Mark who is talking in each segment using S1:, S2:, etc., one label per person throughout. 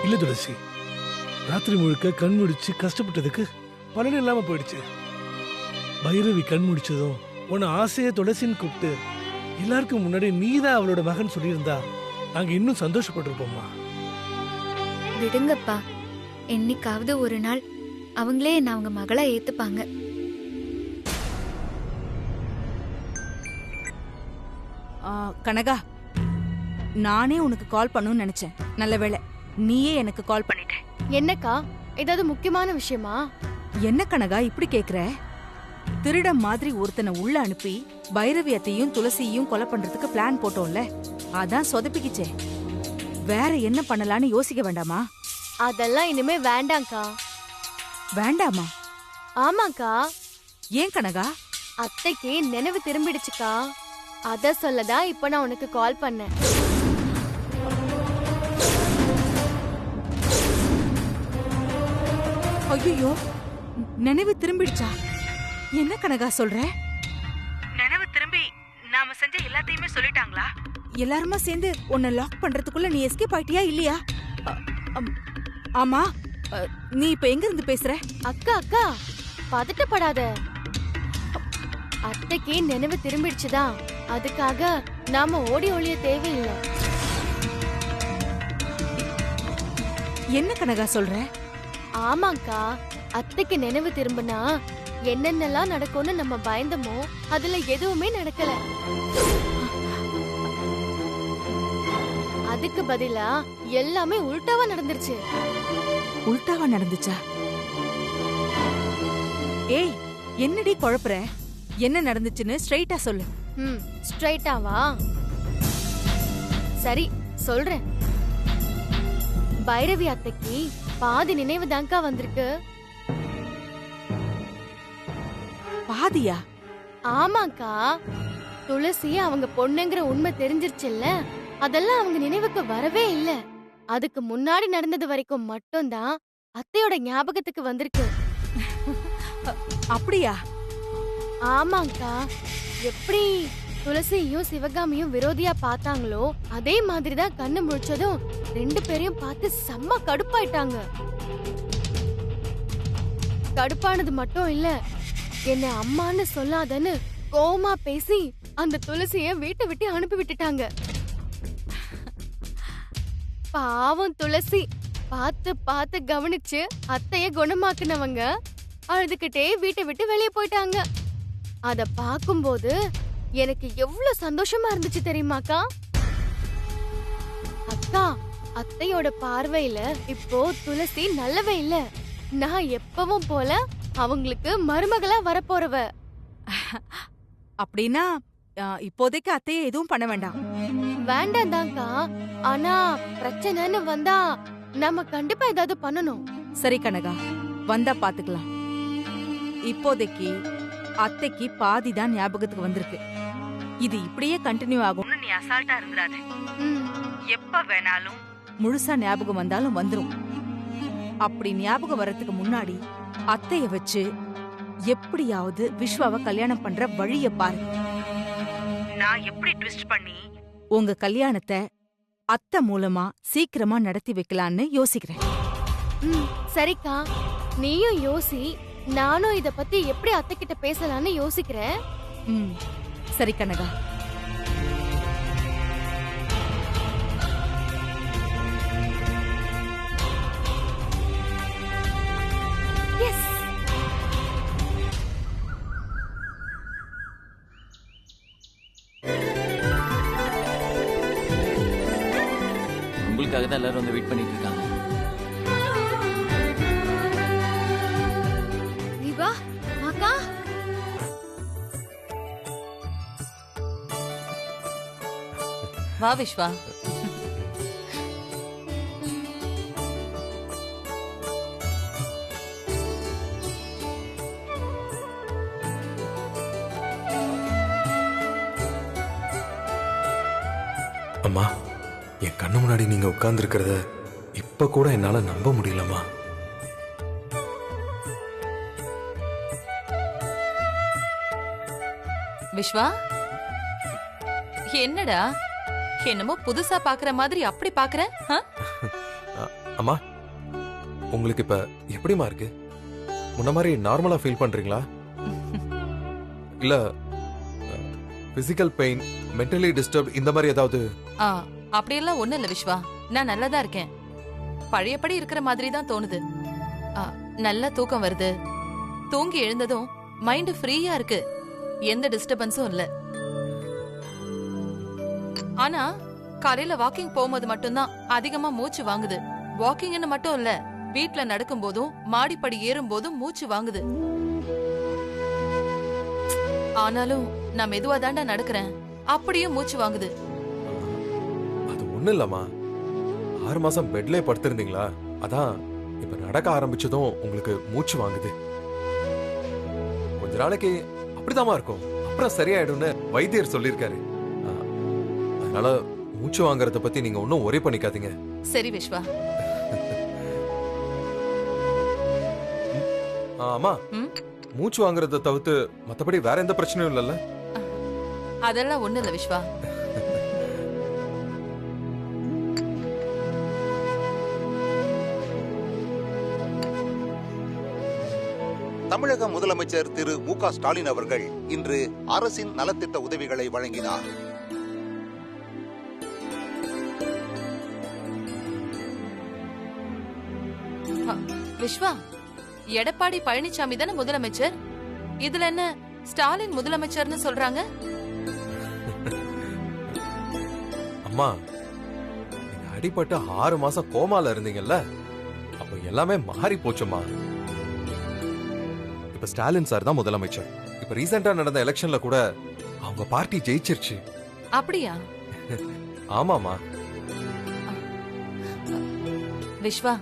S1: இல்ல துளசி, ராத்திரி முழுக்க கண் முடிச்சு கஷ்டப்பட்டதுக்கு பலன் இல்லாம போயிடுச்சு. பைரவி கண் முடிச்சதும் உன்னை ஆசைய துளசின்னு கூப்பிட்டு எல்லாருக்கும் முன்னாடி நீதான் அவளோட மகன் சொல்லியிருந்தா நாங்க இன்னும் சந்தோஷப்பட்டிருப்போம்மா.
S2: விடுங்கப்பா, என்னைக்காவது ஒரு நாள் அவங்களே என்ன அவங்க மகளா ஏத்துப்பாங்க.
S3: கனகா, நானே உனக்கு கால் பண்ணணும்னு நினைச்சேன். நல்ல வேளை நீயே எனக்கு கால் பண்ணிட்ட.
S4: என்னக்கா, ஏதாவது முக்கியமான விஷயமா?
S3: என்ன கனகா இப்படி கேக்குற? திருட மாதிரி ஒருத்தனை உள்ள அனுப்பி பைரவியத்தையும் துளசியையும் கொலை பண்றதுக்கு பிளான் போட்டோம்ல, அதான் சொதப்பிக்கிச்சே. வேற என்ன பண்ணலான்னு யோசிக்க வேண்டாமா?
S4: அதெல்லாம் இனிமே வேண்டாம்க்கா.
S3: வேண்டாமா?
S4: ஆமாக்கா,
S3: ஏன் கனகா?
S4: அத்தைக்கு நினைவு திரும்பிடுச்சுக்கா. அத சொல்லதான் இப்ப நான் உனக்கு கால் பண்ணேன்.
S3: ஐயோ, நினைவு திரும்பிடுச்சா? என்ன கனகா சொல்ற? நினைவு திரும்பி நாம செஞ்ச எல்லாத்தையுமே சொல்லிட்டாங்களா? எல்லாருமா சேர்ந்து உன்னை லாக் பண்றதுக்குள்ள நீ எஸ்கேப் ஆயிட்டியா இல்லையா? ஆமா, நீ இப்ப எங்க இருந்து பேசுற?
S4: அக்கா அக்கா, பதட்டப்படாத. அத்தைக்கு நினைவு திரும்பிடுச்சுதான். அதுக்காக நாம ஓடி ஒளிய தேவையில்லை.
S3: என்ன கனகா சொல்ற?
S4: ஆமாக்கா, அத்தைக்கு நினைவு திரும்பினா என்னென்னலாம் நடக்கும்னு நம்ம பயந்தமோ அதுல எதுவுமே நடக்கல. அதுக்கு பதிலா எல்லாமே உல்டாவா நடந்துருச்சு.
S3: உல்டாவா நடந்துச்சா? ஏய், என்னடி குழப்புற? என்ன நடந்துச்சுன்னு ஸ்ட்ரைட்டா சொல்லு.
S4: ஸ்ட்ரைட்டாவா? சரி, சொல்றேன். பைரவி அத்தைக்கு பாதி நினைவு தான்க்கா வந்திருக்கு.
S3: பாதியா?
S4: ஆமாக்கா, துளசி அவங்க பொண்ணுங்கிற உண்மை தெரிஞ்சிருச்சுல்ல, அதெல்லாம் அவங்க நினைவுக்கு வரவே இல்ல. அதுக்கு முன்னாடி நடந்தது வரைக்கும் மட்டும்தான் அத்தையோட ஞாபகத்துக்கு வந்திருக்கு.
S3: அப்படியா?
S4: ஆமாக்கா, எப்படி துளசியும் சிவகாமியும் விரோதியா பார்த்தாங்களோ அதே மாதிரிதான் கண்ணு முழிச்சதும் ரெண்டு பேரையும் பார்த்து செம்ம கடுப்பாயிட்டாங்க. கடுப்பானது மட்டும் இல்ல, என்ன அம்மான்னு சொல்லாதன்னு கோவமா பேசி அந்த துளசிய வீட்டை விட்டு அனுப்பி விட்டுட்டாங்க. பாவம் துளசி, பார்த்து பார்த்து கவனிச்சு அத்தைய குணமாக்குனவங்க அழுதுகிட்டே வீட்டை விட்டு வெளியே போயிட்டாங்க. அத பாக்கும்போது எனக்கு எவ்வளவு சந்தோஷமா இருந்துச்சு தெரியுமாக்கா? அக்கா, அத்தையோட பார்வையில இப்போ துளசி நல்லவே இல்ல. நான் எப்பவும் போல அவங்களுக்கு மருமகளா வரப்போறவ.
S3: அப்படின்னா இப்போதைக்கு அத்தைய எதுவும் பண்ண வேண்டாம்.
S4: வேண்டாம் தான்க்கா, ஆனா பிரச்சனைன்னு வந்தா நம்ம கண்டிப்பா ஏதாவது பண்ணணும்.
S3: சரி கனகா, வந்தா பாத்துக்கலாம். இப்போதைக்கு அத்தைக்கு பாதிதான் ஞாபகத்துக்கு வந்திருக்கு. இது இப்படியே கண்டினியூ ஆகும்னு நீ அசால்ட்டா இருந்துராத. எப்ப வேணாலும் முழுசா ஞாபகம் வந்தாலும் வந்துரும். அப்படி ஞாபகம் வர்றதுக்கு முன்னாடி அத்தைய வச்சு எப்படியாவது விஸ்வாவை கல்யாணம் பண்ற வழிய பாரு. நான் எப்படி ட்விஸ்ட் பண்ணி உங்க கல்யாணத்தை அத்தை மூலமா சீக்கிரமா நடத்தி வைக்கலான்னு யோசிக்கிறேன்.
S4: சரிக்கா, நீயும் யோசி. நானும் இத பத்தி எப்படி அத்தை கிட்ட பேசலான்னு யோசிக்கிறேன்.
S3: சரி கனகா.
S5: உங்களுக்காக தான் எல்லாரும் வந்து வெயிட் பண்ணிட்டு இருக்காங்க.
S2: நீவா அக்கா,
S6: வா விஸ்வா.
S7: அம்மா, என் கண்ணு முன்னாடி நீங்க உட்கார்ந்து இருக்கிறத இப்ப கூட என்னால நம்ப முடியலம்மா.
S6: விஸ்வா, என்னடா என்னமோ புதுசா பாக்குற மாதிரி அப்படி பாக்குற?
S7: அம்மா உங்களுக்கு இப்ப எப்படிமா இருக்கு? முன்ன மாதிரி நார்மலா ஃபீல் பண்றீங்களா? இல்ல பிசிக்கல் பெயின், மென்டலி டிஸ்டர்ப் இந்த மாதிரி ஏதாவது?
S6: அப்படியெல்லாம் ஒண்ணும் இல்ல விஸ்வா, நான் நல்லா தான் இருக்கேன். பழையபடி இருக்கிற மாதிரி தான் தோணுது. நல்ல தூக்கம் வருது. தூங்கி எழுந்ததும் மைண்ட் ஃப்ரீயா இருக்கு. எந்த டிஸ்டர்பன்ஸும் இல்ல. ஆனா காலையில வாக்கிங் போகும்போது மட்டும்தான் அதிகமா மூச்சு வாங்குது. வாக்கிங்னு மட்டும் இல்ல, வீட்ல நடக்கும் போதும் மாடிப்படி ஏறும் போதும் மூச்சு வாங்குது. ஆனாலும் நான் மெதுவா தாண்டா நடக்கிறேன், அப்படியும் மூச்சு வாங்குது.
S7: அது ஒண்ணு இல்லம்மா, 6 மாசம் பெட்லயே படுத்திருந்தீங்களா, அதான் இப்ப நடக்க ஆரம்பிச்சதும் உங்களுக்கு மூச்சு வாங்குது. கொஞ்ச நாளைக்கு அப்படிதாம்மா இருக்கும், அப்புறம் சரியாயிடும்னு வைத்தியர் சொல்லியிருக்காரு. அதனால மூச்சு வாங்குறத பத்தி நீங்க ஒன்னும் ஒரே பண்ணிக்காதீங்க.
S6: சரி விஸ்வா.
S7: ஆமா, மூச்சு வாங்குறத தவிர்த்து மத்தபடி வேற எந்த பிரச்சனையும் இல்லல்ல?
S6: அதெல்லாம் ஒண்ணு இல்ல விஸ்வா.
S8: தமிழக முதலமைச்சர் திரு மு.க. ஸ்டாலின் அவர்கள் இன்று அரசின் நலத்திட்ட உதவிகளை வழங்கினார்.
S6: விஸ்வா, எடப்பாடி பழனிசாமி தானே முதலமைச்சர், இதுல என்ன ஸ்டாலின் முதலமைச்சர்னு சொல்றாங்க?
S7: அம்மா, நீங்க அடிபட்டு 6 மாசம் கோமால இருந்தீங்கல்ல, அப்ப எல்லாமே மாறி போச்சுமா. இப்ப ஸ்டாலின் சார் தான் முதலமைச்சர். இப்ப ரீசெண்டா நடந்த எலெக்ஷன்ல கூட அவங்க பார்ட்டி ஜெயிச்சிருச்சு.
S6: அப்படியா?
S7: ஆமாமா.
S6: விஸ்வா,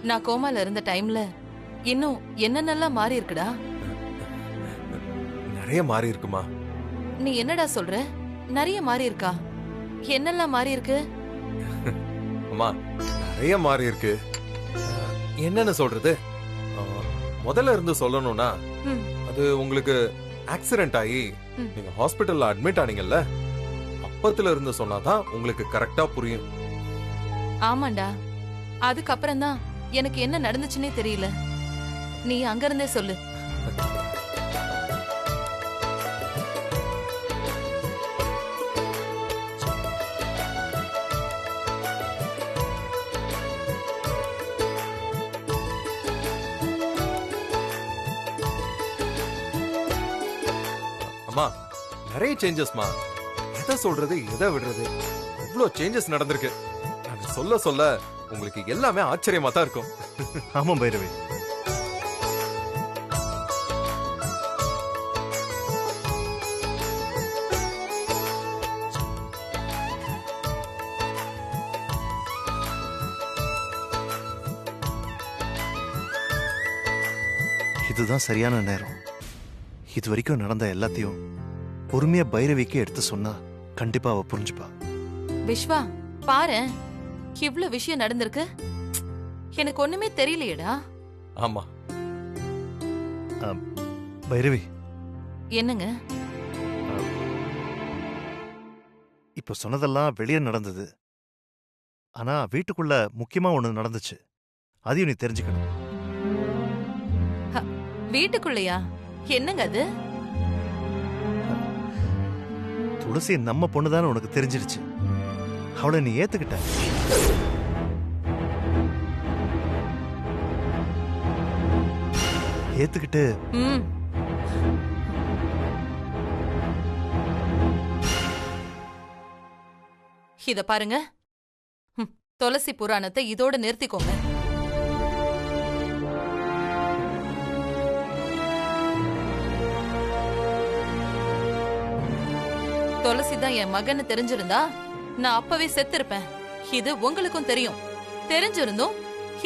S6: நான் கோமால இருந்த டைம்ல இன்னும் என்னென்னலாம் மாறி இருக்குடா?
S7: நிறைய மாறி இருக்குமா.
S6: நீ என்னடா சொல்ற? நிறைய மாறி இருக்கா? என்னெல்லாம் மாறி இருக்கு?
S7: அம்மா, நிறைய மாறி இருக்கு. என்னன்னு சொல்றது? முதல்ல இருந்து சொல்லணும்னா, அது உங்களுக்கு ஆக்சிடென்ட் ஆகி நீங்க ஹாஸ்பிடல்ல அட்மிட் ஆனீங்கல்ல, அப்பத்துல இருந்து சொன்னாதான் உங்களுக்கு கரெக்டா புரியும்.
S6: ஆமாண்டா, அதுக்கப்புறம் தான் எனக்கு என்ன நடந்துச்சுன்னே தெரியல. நீ அங்க இருந்தே சொல்லு.
S7: அம்மா, நிறைய சேஞ்சஸ்மா. எதை சொல்றது எதை விடுறது, இவ்ளோ சேஞ்சஸ் நடந்திருக்கு. நாங்க சொல்ல சொல்ல உங்களுக்கு எல்லாமே ஆச்சரியமா தான் இருக்கும்.
S9: ஆமா பைரவி, இதுதான் சரியான நேரம். இது வரைக்கும் நடந்த எல்லாத்தையும் பொறுமையா பைரவிக்கு எடுத்து சொன்னா கண்டிப்பா அவ புரிஞ்சுப்பா.
S6: விஸ்வா, பாரு, இவ்ளோ விஷயம் நடந்திருக்கு, எனக்கு ஒண்ணுமே தெரியலையேடா.
S7: ஆமா
S9: பைரவி,
S6: என்னங்க?
S9: இப்ப சொன்னதெல்லாம் வெளியே நடந்தது. ஆனா வீட்டுக்குள்ள முக்கியமா ஒண்ணு நடந்துச்சு, அதையும் நீ தெரிஞ்சுக்கணும்.
S6: வீட்டுக்குள்ளையா? என்னங்க அது?
S9: துளசி நம்ம பொண்ணுதான்னு உனக்கு தெரிஞ்சிருச்சு. அவளை நீ ஏத்துக்கிட்ட. ஏத்துக்கிட்டு
S6: இத பாருங்க, துளசி புராணத்தை இதோட நிறுத்திக்கோங்க. துளசி தான் என் மகன்னு தெரிஞ்சிருந்தா நான் அப்பவே செத்திருப்பேன். இது உங்களுக்கும் தெரியும். தெரிஞ்சிருந்தும்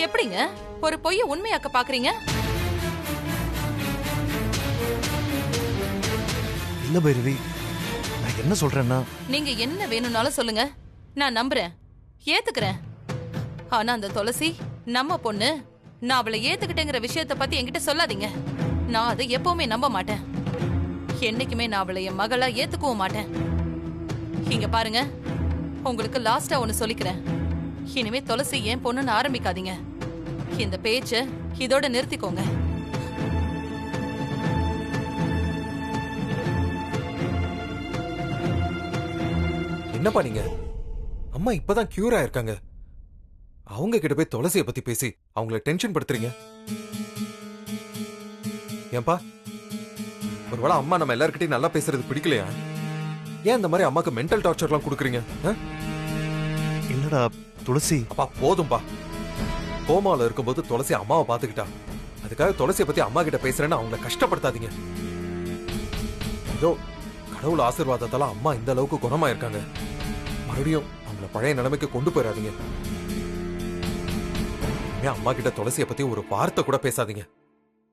S6: எப்படிங்க ஒரு பொய்ய உண்மையாக்க பாக்குறீங்க?
S9: இல்ல பைரவி, நான் என்ன சொல்றேன்னா,
S6: நீங்க என்ன வேணும்னாலும் சொல்லுங்க, நான் நம்புறேன், ஏத்துக்கிறேன். ஆனா அந்த துளசி நம்ம பொண்ணு, நான் அவளை ஏத்துக்கிட்டேங்கிற விஷயத்த பத்தி என்கிட்ட சொல்லாதீங்க. நான் அதை எப்பவுமே நம்ப மாட்டேன். என்னைக்குமே நான் அவளை என் மகளா ஏத்துக்கவும் மாட்டேன். இங்க பாருங்க, உங்களுக்கு லாஸ்டா ஒண்ணு சொல்லிக்கிறேன். இனிமே துளசி ஏன் பொண்ணுன்னு ஆரம்பிக்காதீங்க. இந்த பேச்ச இதோட நிறுத்திக்கோங்க.
S7: என்னப்பா நீங்க? அம்மா இப்பதான் கியூர் ஆயிருக்காங்க. அவங்க கிட்ட போய் துளசியை பத்தி பேசி அவங்கள டென்ஷன் படுத்துறீங்க. ஏன்பா, ஒருவேளை அம்மா நம்ம எல்லார்கிட்டயும் நல்லா பேசுறது பிடிக்கலையா? ஏன் இந்த மாதிரி அம்மாக்கு மென்டல் டார்ச்சர்லாம் கொடுக்குறீங்க?
S9: இல்லடா துளசி.
S7: அப்பா போதும்பா. கோமால இருக்கும்போது துளசி அம்மாவை பாத்துக்கிட்டா, அதுக்காக துளசியை பத்தி அம்மா கிட்ட பேசுறேன்னு அவங்கள கஷ்டப்படுத்தாதீங்க. ஏதோ கடவுள் ஆசீர்வாதத்தால அம்மா இந்த அளவுக்கு குணமா இருக்காங்க. மறுபடியும் அவங்கள பழைய நிலைமைக்கு கொண்டு போயிடாதீங்க. அம்மா கிட்ட துளசியை பத்தி ஒரு வார்த்தை கூட பேசாதீங்க.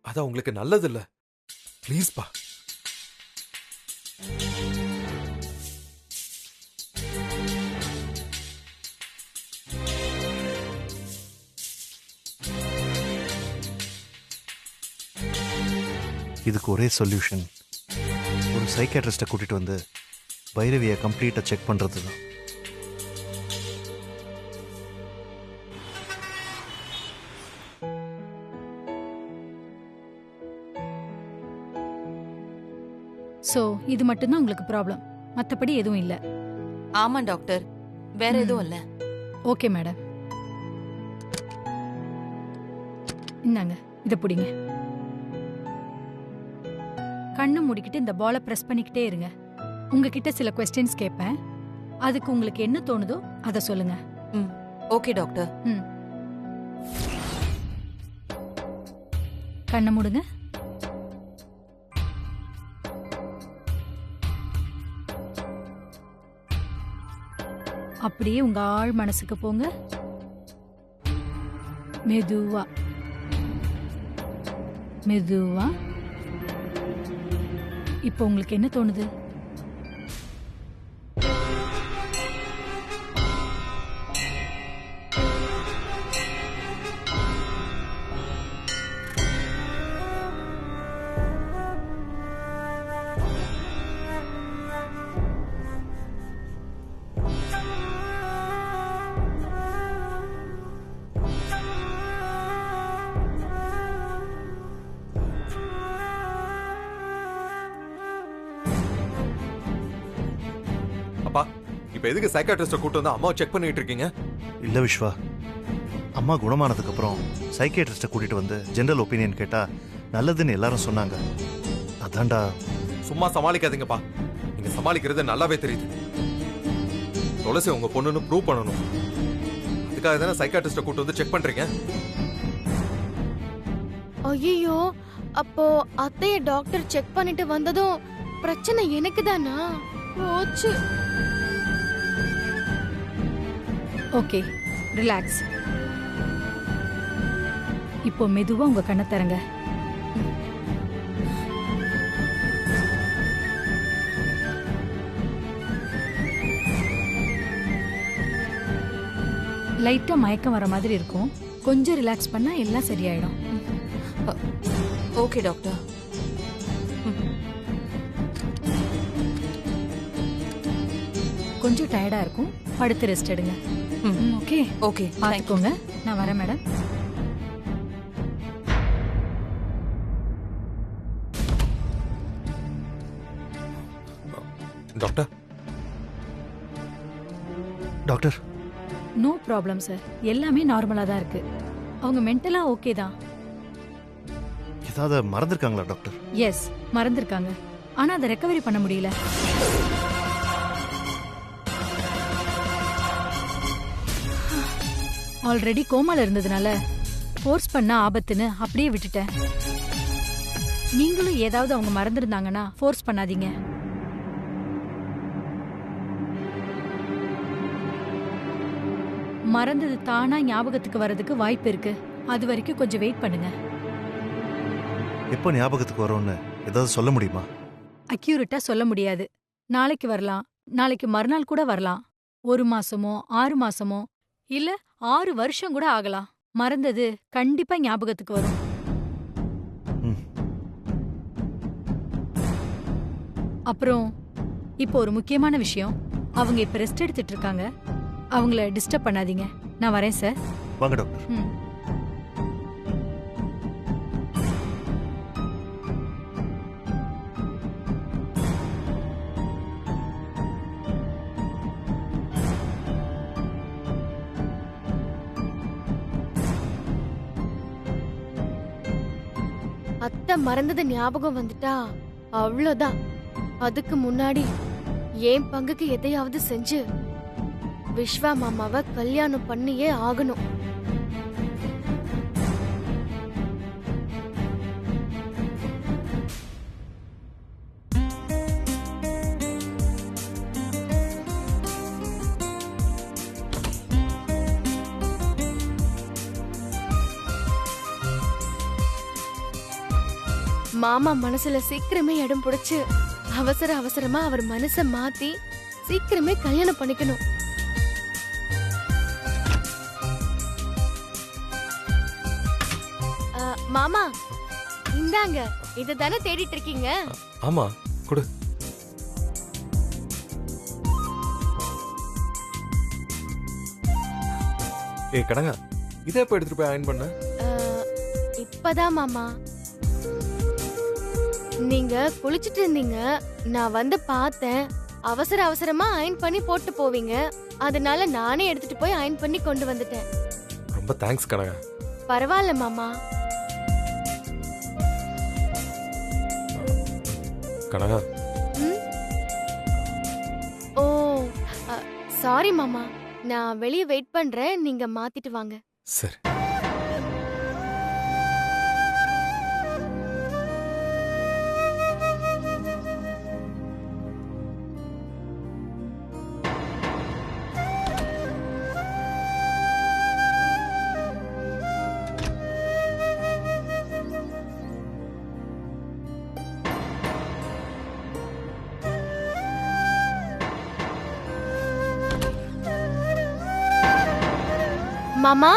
S7: அது அவங்களுக்கு நல்லது இல்ல. ப்ளீஸ்பா.
S9: இதுக்கு ஒரே சொல்யூஷன், ஒரு சைக்காட்ரிஸ்ட கூட்டிட்டு வந்து பைரவியை கம்ப்ளீட்டா செக் பண்றது தான்.
S10: சோ இது மட்டும்தான் உங்களுக்கு ப்ராப்ளம், மத்தபடி எதுவும் இல்ல?
S6: ஆமா டாக்டர், வேற எதுவும் இல்ல.
S10: ஓகே மேடம், இந்தாங்க இத புடிங்க. கண்ணு மூடிக்கிட்டு இந்த பாலை பிரஸ் பண்ணிக்கிட்டே இருங்க. உங்ககிட்ட சில கொஸ்டின்ஸ் கேட்பேன், அதுக்கு உங்களுக்கு என்ன தோணுதோ அதை சொல்லுங்க.
S6: Okay doctor.
S10: கண்ணை மூடுங்க. அப்படியே உங்க ஆழ் மனசுக்கு போங்க. மெதுவா மெதுவா. இப்போ உங்களுக்கு என்ன தோணுது?
S7: அப்பா, இப்ப எதுக்கு சைக்காட்ரிஸ்ட கூட்டு வந்து அம்மாவை செக் பண்ணிட்டு இருக்கீங்க?
S9: இல்ல விஸ்வா, அம்மா குணமானதுக்கு அப்புறம் சைக்கியாட்ரிஸ்ட கூட்டிட்டு வந்து ஜெனரல் ஒப்பீனியன் கேட்டா நல்லதுன்னு எல்லாரும் சொன்னாங்க. அதான்டா.
S7: சும்மா சமாளிக்காதீங்கப்பா. நீங்க சமாளிக்கிறது நல்லாவே தெரியுது. துளசி உங்க பொண்ணுன்னு ப்ரூவ் பண்ணணும். அதுக்காக தானே சைக்காட்ரிஸ்ட கூட்டு வந்து செக் பண்றீங்க.
S4: ஐயோ, அப்போ அத்தைய டாக்டர் செக் பண்ணிட்டு வந்ததும் பிரச்சனை எனக்கு தானா? போச்சு.
S10: Okay, relax. இப்போ மெதுவா உங்க கண்ணை தரங்க. லைட்டா மயக்கம் வர மாதிரி இருக்கும், கொஞ்சம் ரிலாக்ஸ் பண்ணா எல்லாம் சரியாயிடும்.
S6: Okay doctor.
S10: கொஞ்சம் டயர்டா இருக்கும், படுத்து ரெஸ்ட் எடுங்க. ஓகே
S6: ஓகே,
S10: பாத்துக்கோங்க. நான் வரேன் madam.
S7: Doctor.
S9: Doctor.
S10: No problem sir, எல்லாமே நார்மலா தான் இருக்கு. அவங்க மென்டலா ஓகே தான்.
S9: ஏதாவது மறந்துருக்காங்களா டாக்டர்?
S10: எஸ், மறந்துருக்காங்க. ஆனா அதை ரெக்கவரி பண்ண முடியல. ஆல்ரெடி கோமால இருந்ததுனால ஃபோர்ஸ் பண்ண ஆபத்துன்னு அப்படியே விட்டுட்டேன். நீங்களும் ஏதாவது அவங்க மறந்துருந்தாங்கன்னா ஃபோர்ஸ் பண்ணாதீங்க. மறந்தது தானா ஞாபகத்துக்கு வர்றதுக்கு வாய்ப்பு இருக்கு. அது வரைக்கும் கொஞ்சம் வெயிட் பண்ணுங்க.
S9: எப்போ ஞாபகத்துக்கு வரும்னு ஏதாவது சொல்ல முடியுமா?
S10: அக்யூரேட்டா சொல்ல முடியாது. நாளைக்கு வரலாம், நாளைக்கு மறுநாள் கூட வரலாம். 1 மாசமோ 6 மாசமோ இல்ல 6 வருஷம் கூட ஆகலாம். மறந்தது கண்டிப்பா ஞாபகத்துக்கு வரும். அப்புறம் இப்போ ஒரு முக்கியமான விஷயம், அவங்க இப்ப ரெஸ்ட் எடுத்துட்டு இருக்காங்க. அவங்கள டிஸ்டர்ப் பண்ணாதீங்க. நான் வரேன் சார்.
S9: வாங்க டாக்டர்.
S10: ம்.
S4: அத்தை மறந்தது ஞாபகம் வந்துட்டா அவ்வளவுதான். அதுக்கு முன்னாடி என் பங்குக்கு எதையாவது செஞ்சு விஸ்வா மாமாவை கல்யாணம் பண்ணியே ஆகணும். மாமா மனசுல சீக்கிரமே இடம் பிடிச்சு அவசரமா அவர் மனச மாத்தி சீக்கிரமே கல்யாணம் பண்ணிக்கணும். மாமா இந்தாங்க, இதுதானே தேடிட்டு இருக்கீங்க?
S7: ஆமா, கொடு. ஏய் கடங்க, இதை எப்ப எடுத்துட்டு போய் அயன் பண்ண?
S4: இப்பதான் மாமா. நீங்க குளிச்சிட்டு இருந்தீங்க, நான் வந்து பார்த்தேன். அவசரமா அயன் பண்ணி போட்டு போவீங்க, அதனால நானே எடுத்துட்டு போய் அயன் பண்ணி கொண்டு வந்துட்டேன்.
S7: ரொம்ப தேங்க்ஸ் கனகா.
S4: பரவாயில்ல மாமா.
S7: கனகா.
S4: ஓ சாரி மாமா, நான் வெளியே வெயிட் பண்றேன், நீங்க மாத்திட்டு வாங்க.
S7: சரி.
S4: மாமா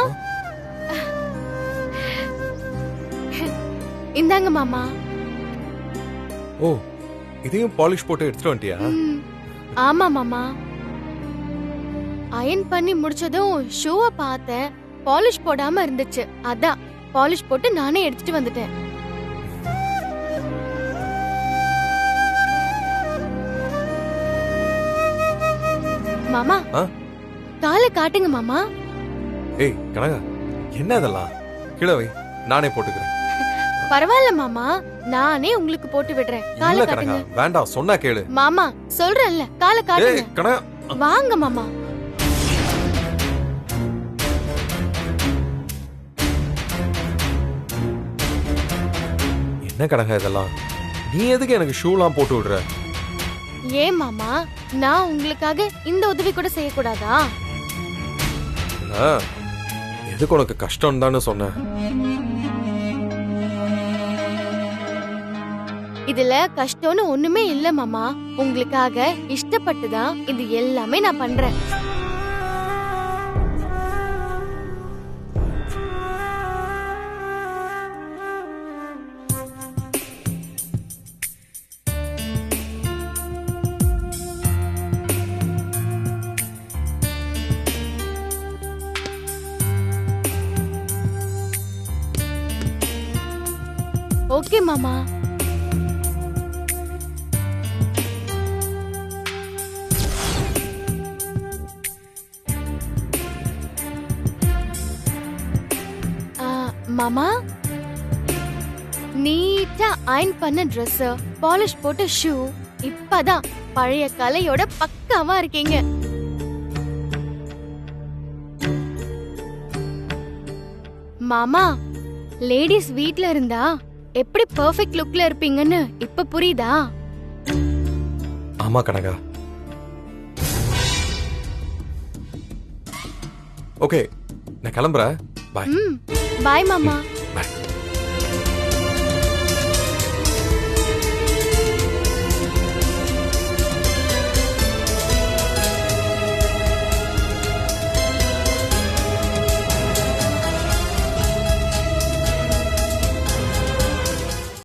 S4: இந்தாங்க மாமா.
S7: ஓ, இதையும் பாலிஷ் போட்டு எடுத்துட்டு வந்துட்டியா?
S4: ஆமா மாமா. அயன் பண்ணி முடிச்சதும் ஷூவை பார்த்தேன், பாலிஷ் போடாம இருந்துச்சு. அதான் பாலிஷ் போட்டு நானே எடுத்துட்டு வந்துட்டேன். மாமா காலை காட்டுங்க மாமா.
S7: ஏய் கனகா, என்ன இதெல்லாம்? கீழே வை, நானே போட்டுக்கிறேன்.
S4: பரவாயில்ல மாமா, நானே உங்களுக்கு போட்டு விடுறேன். காலை
S7: இல்ல
S4: காட்டுங்க.
S7: கனகா, வேண்டாம், சொன்னா கேளு.
S4: மாமா சொல்றேன்ல, காலை காட்டுங்க.
S7: ஏய் கனகா,
S4: வாங்க மாமா.
S7: என்ன கனகா இதெல்லாம்? நீ எதுக்கு எனக்கு ஷூலாம் போட்டு விடுற?
S4: ஏன் மாமா, நான் உங்களுக்காக இந்த உதவி கூட செய்யக்கூடாதா?
S7: எதுக்கு உனக்கு கஷ்டம் தானே சொன்னேன்.
S4: இதுல கஷ்டம்னு ஒண்ணுமே இல்ல மாமா. உங்களுக்காக இஷ்டப்பட்டுதான் இது எல்லாமே நான் பண்றேன். ஓகே மாமா. மாமா, நீட்டா அயன் பண்ண Dress, பாலிஷ் போட்ட ஷூ, இப்பதான் பழைய கலையோட பக்காவா இருக்கீங்க. மாமா, லேடிஸ் வீட்ல இருந்தா எப்படி பெர்ஃபெக்ட் லுக்ல இருப்பீங்கன்னு இப்ப புரியுதா?
S7: ஆமா கனகா. ஓகே, நான் கிளம்புறேன். பாய்.
S4: பாய் மாமா.
S7: பாய்.